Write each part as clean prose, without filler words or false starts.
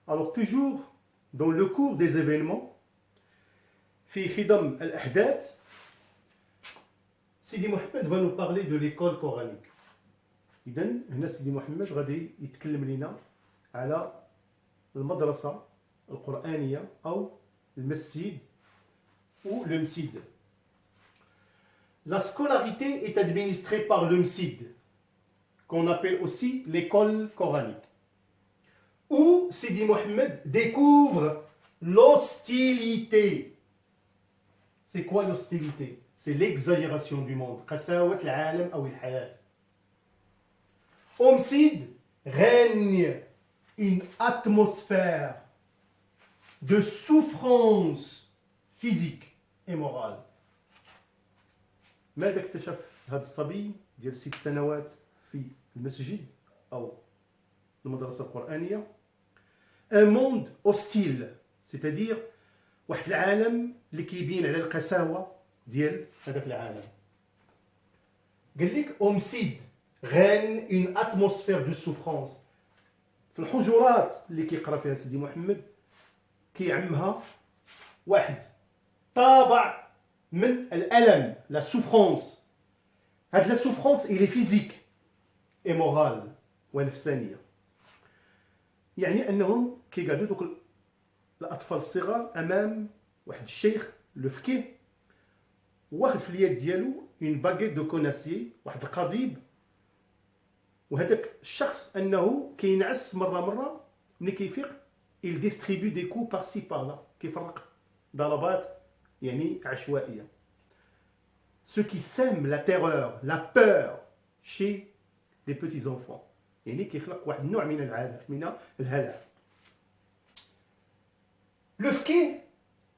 Alors toujours dans le cours des événements, في خضم الأحداث, Sidi Mohamed va nous parler de l'école coranique. إذن هنا سيدي محمد غادي يتكلم لنا على المدرسة القرآنية أو المسجد ou le MSID. La scolarité est administrée par le MSID, qu'on appelle aussi l'école coranique, où Sidi Mohamed découvre l'hostilité. C'est quoi l'hostilité? C'est l'exagération du monde. قساوة العالم أو الحياة. Au MSID règne une atmosphère de souffrance physique et morale. ماذا اكتشف هذا الصبي ديال 6 سنوات في المسجد أو المدرسة القرآنية؟ Un monde hostile, c'est-à-dire واحد العالم اللي كيبين على القساوة ديال هذاك العالم. قال لك au MSID règne une atmosphère de souffrance. في الحجرات اللي كيقرا فيها سيدي محمد كيعمها واحد طابع من الألم, la souffrance. هاد la souffrance il est physique et morale ونفسانية. يعني أنهم كيقعدوا دوك الأطفال الصغار أمام واحد الشيخ لفكيه واخد في اليد ديالو une baguette de conacier, واحد القضيب, وهذاك الشخص أنه كينعس مرة ملي كيفيق il distribue des coups par-ci par-là, كيفرق ضربات يعني عشوائية. Ce qui sème la terreur, la peur chez les petits enfants. يعني كيخلق واحد النوع من الهلع. Le fquet,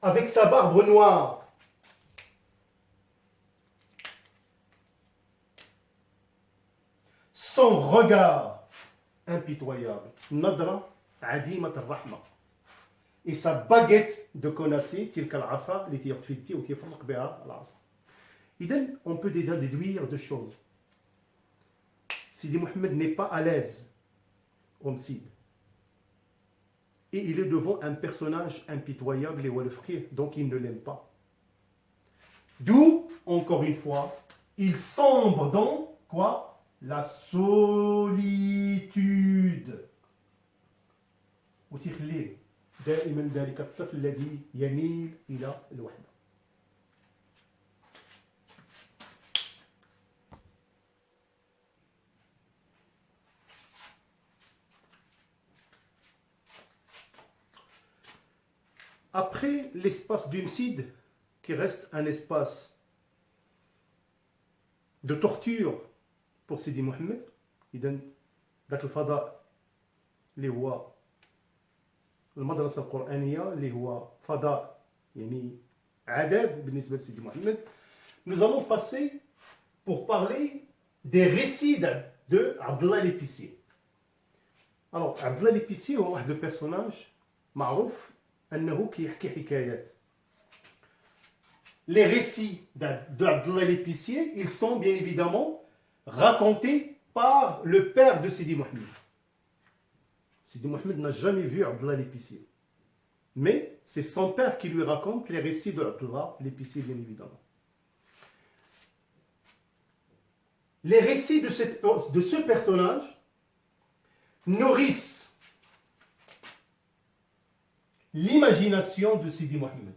avec sa barbe noire, son regard impitoyable, نظرة عديمة الرحمة, et sa baguette de conacier, تلك العصا اللي تياخد في يديه وتيفرق بها العصا. إذن on peut déjà déduire deux choses. Sidi Mohamed n'est pas à l'aise au MSID. Et il est devant un personnage impitoyable et walfqih, donc il ne l'aime pas. D'où, encore une fois, il sombre dans quoi? La solitude. وتخليه دائما ذلك الطفل الذي يميل إلى الوحدة. Après l'espace du MSID, qui reste un espace de torture pour Sidi Mohamed, إذن ذاك الفضاء اللي هو المدرسة القرآنية اللي هو فضاء يعني عذاب بالنسبة لسيدي محمد, nous allons passer pour parler des récits de Abdallah l'Épicier. Alors Abdallah l'Épicier هو واحد le personnage معروف أنه كيحكي حكايات. Les récits d'Abdallah l'Épicier, ils sont bien évidemment racontés par le père de Sidi Mohamed. Sidi Mohamed n'a jamais vu Abdallah l'Épicier. Mais c'est son père qui lui raconte les récits d'Abdallah l'Épicier, bien évidemment. Les récits de ce personnage nourrissent l'imagination de Sidi Mohamed.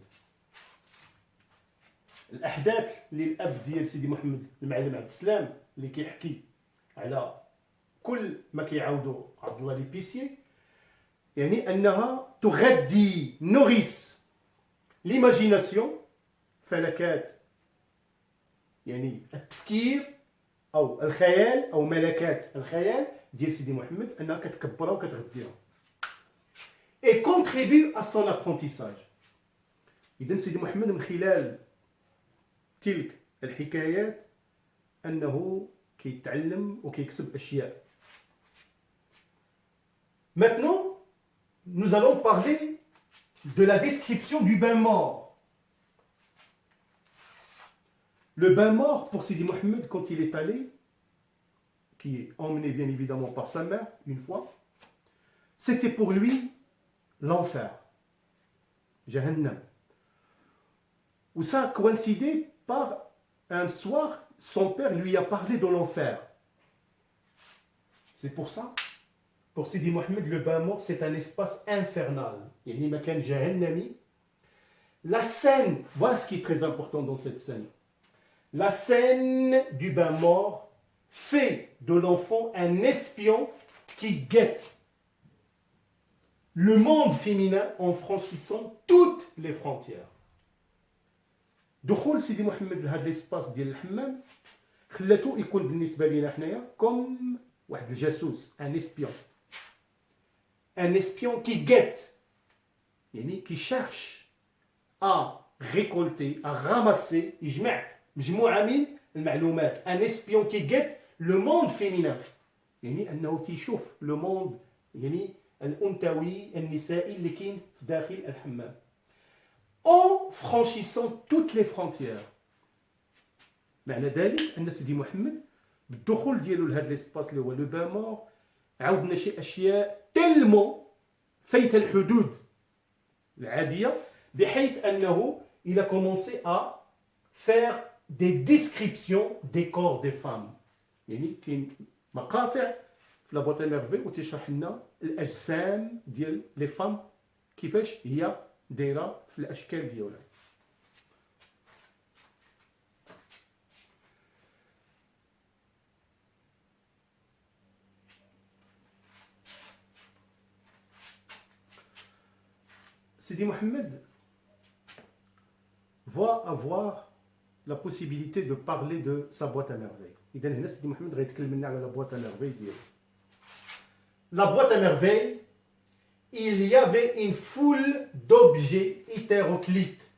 الأحداث اللي الأب ديال سيدي محمد المعلم عبد السلام اللي كيحكي على كل ما كيعاودوا عبد الله ليبيسيي, يعني أنها تغذي nourrissent l'imagination, فلكات يعني التفكير أو الخيال أو ملكات الخيال ديال سيدي محمد, أنها كتكبرها وكتغذيها. Et contribue à son apprentissage. إذن سيدي محمد من خلال تلك الحكايات أنه كيتعلم وكيكسب أشياء. Maintenant, nous allons parler de la description du bain mort. Le bain mort pour Sidi Mohamed, quand il est allé, qui est emmené bien évidemment par sa mère une fois, c'était pour lui l'enfer. Jahannam. Où ça coïncidait par un soir, son père lui a parlé de l'enfer. C'est pour ça, pour Sidi Mohamed, le bain mort, c'est un espace infernal. Yani makan jahannami. La scène, voilà ce qui est très important dans cette scène. La scène du bain mort fait de l'enfant un espion qui guette le monde féminin en franchissant toutes les frontières. دخول سيدي محمد لهذا ليسباس ديال الحمام خلاته يكون بالنسبه لينا حنايا كوم واحد الجاسوس ان اسبيون كي guette يعني كي cherche à récolter à ramasser يجمع مجموعه من المعلومات ان اسبيون كي guette le monde féminin يعني انه تيشوف لو موند يعني الانثوي النسائي اللي كاين في داخل الحمام en franchissant toutes les frontières. معنى ذلك أن سيدي محمد بالدخول ديالو لهذا ليسباس اللي هو لو بان مور عاودنا شي أشياء تلمو فايت الحدود العادية بحيث أنه il a commencé à faire des descriptions des corps des femmes. يعني كاين مقاطع في لا بوتي ميرفي وتشرح لنا الأجسام ديال لي فام كيفاش هي دايره في الاشكال ديالها. Sidi Mohamed va avoir la possibilité de parler de sa boîte à merveilles. إذا هنا سيدي محمد غيتكلم لنا على la boîte à merveilles ديالو. La boîte à merveilles, il y avait une foule d'objets hétéroclites.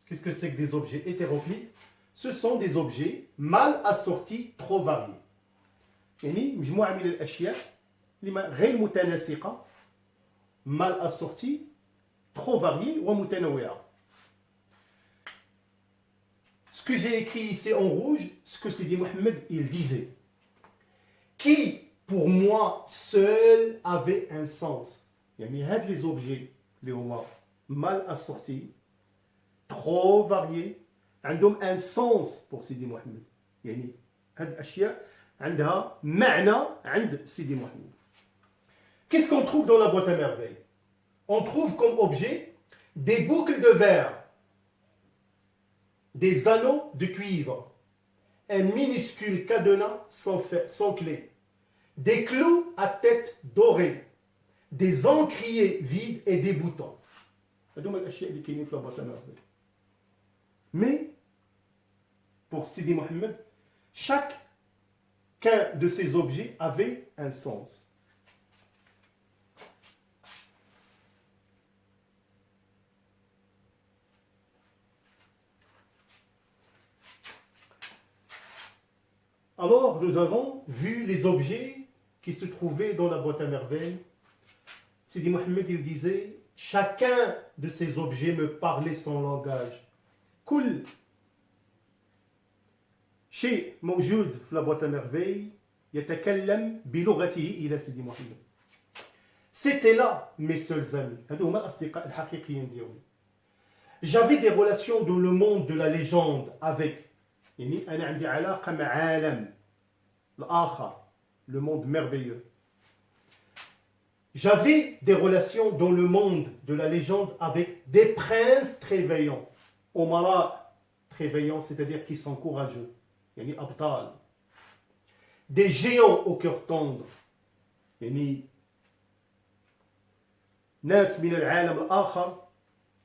Qu'est-ce que c'est que des objets hétéroclites? Ce sont des objets mal assortis, trop variés. يعني مجموعة من الأشياء اللي غير متناسقة mal assorties, trop variées ومتنوعة. Ce que j'ai écrit ici en rouge, ce que Sidi Mohamed il disait, qui pour moi seul avait un sens. يعني هاد les objets اللي هما mal assortis, trop variés, عندهم un sens pour Sidi Mohamed. يعني هاد الأشياء عندها معنى عند Sidi Mohamed. Qu'est-ce qu'on trouve dans la boîte à merveilles? On trouve comme objet des boucles de verre, des anneaux de cuivre, un minuscule cadenas sans clé, des clous à tête dorée, des encriers vides et des boutons. Mais, pour Sidi Mohamed, chacun de ces objets avait un sens. Alors, nous avons vu les objets qui se trouvaient dans la boîte à merveilles. Sidi Mohamed, il disait, chacun de ces objets me parlait son langage. كل شيء موجود في la boîte à merveilles يتكلم بلغته إلى سيدي محمد. C'était là mes seuls amis. هذو هما الأصدقاء الحقيقيين ديالي. J'avais des relations dans le monde de la légende avec يعني أنا عندي علاقة مع عالم الآخر, le monde merveilleux. J'avais des relations dans le monde de la légende avec des princes très vaillants, Omara très vaillants, c'est-à-dire qui sont courageux, يعني أبطال. Des géants au cœur tendre, يعني ناس من العالم الآخر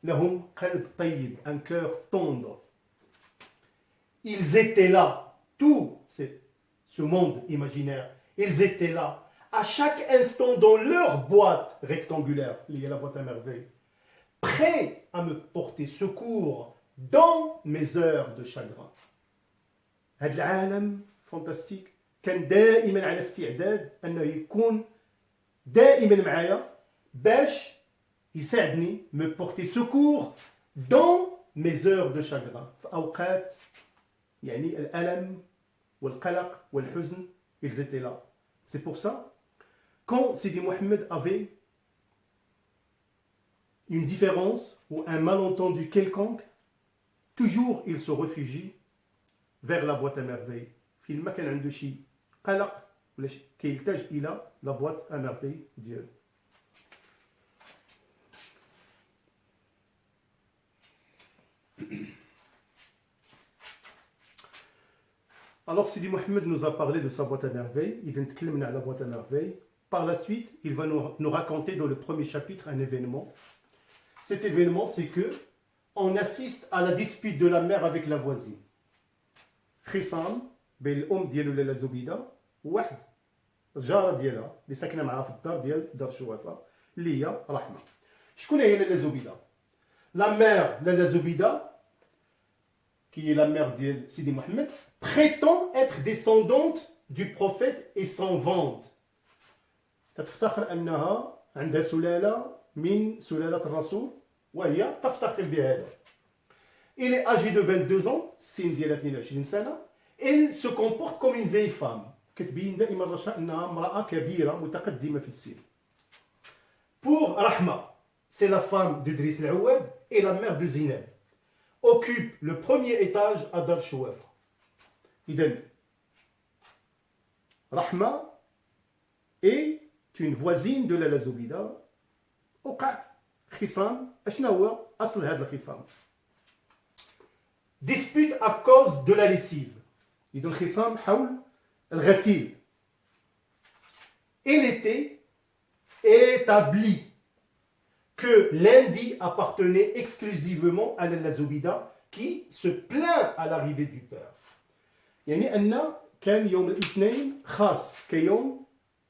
لهم قلب طيب, un cœur tendre. Ils étaient là, tout ce monde imaginaire, ils étaient là, à chaque instant dans leur boîte rectangulaire, liée à la boîte à merveille, prêts à me porter secours dans mes heures de chagrin. هذا العالم فانتاستيك كان دائما على استعداد أنه يكون دائما معايا باش يساعدني me porter secours dans mes heures de chagrin. في أوقات يعني الألم والقلق والحزن, ils étaient là. C'est pour ça, quand Sidi Mohamed avait une différence ou un malentendu quelconque, toujours il se réfugie vers la boîte à merveilles. فين ما كان عنده شي قلق ولا كيلتجئ إلى la boîte à merveilles ديالو. Alors Sidi Mohamed nous a parlé de sa boîte à merveilles, il a à la boîte à merveilles. Par la suite, il va nous raconter dans le premier chapitre un événement. Cet événement, c'est que on assiste à la dispute de la mère avec la voisine. خصام بين الأم ديالو لاله زبيدة وواحد الجارة ديالها اللي ساكنة معاها في الدار ديال دار شوافة اللي هي رحمة. شكون هي لاله زبيدة؟ La mère لاله زبيدة qui est la mère de Sidi Mohamed, prétend être descendante du prophète et s'en vante. تتفتخر أنها عندها سلالة من سلالة الرسول وهي تفتخر بهذا. Il est âgé de 22 ans, السن ديالها 22 سنة. Elle se comporte comme une vieille femme. كتبين دائما الرشا أنها امرأة كبيرة متقدمة في السن. Pour Rahma, c'est la femme de Driss Al-Awad et la mère de Zineb. Occupe le premier étage à Dar Shouafa. إذن Rahma est une voisine de لاله زبيدة. وقع خصام. أشنا هو أصل هذا الخصام؟ Dispute à cause de la lessive. إذن خصام حول الغسيل. Il était établi que lundi appartenait exclusivement à لاله زبيدة qui se plaint à l'arrivée du père. يعني أن كان يوم الاثنين خاص كيوم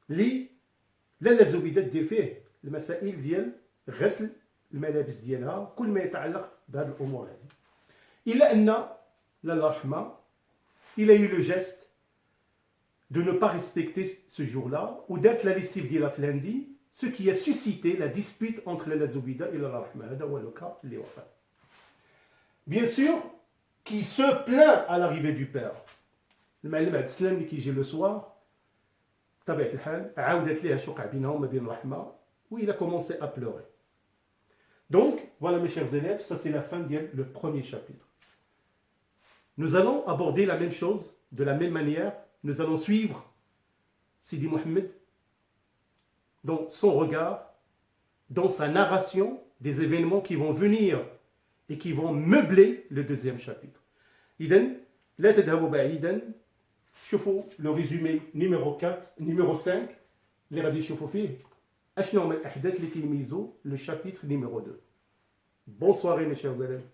لاله زبيدة دير فيه المسائل ديال غسل الملابس ديالها كل ما يتعلق بهذه الأمور هذه. إلا أن لاله رحمة il a eu le geste de ne pas respecter ce jour-là ou d'être la lessive ديالها في lundi, ce qui a suscité la dispute entre لاله زبيدة et لاله رحمة. هذا هو le cas اللي وقع. Bien sûr, qui se plaint à l'arrivée du père. المعلم عبد السلام اللي كيجي لو سوار بطبيعة الحال عاودت ليه اش وقع بينهم وما بين رحمة و il a commencé à pleurer. Donc, voilà mes chers élèves, ça c'est la fin du premier chapitre. Nous allons aborder la même chose, de la même manière. Nous allons suivre Sidi Mohamed dans son regard, dans sa narration des événements qui vont venir et qui vont meubler le deuxième chapitre. إذن لا تذهبوا بعيدا. شوفوا le résumé numéro 4, numéro 5 اللي غادي نشوفوا فيه اشنو هما الأحداث اللي كيميزوا le chapitre numéro 2. Bonne soirée mes chers élèves.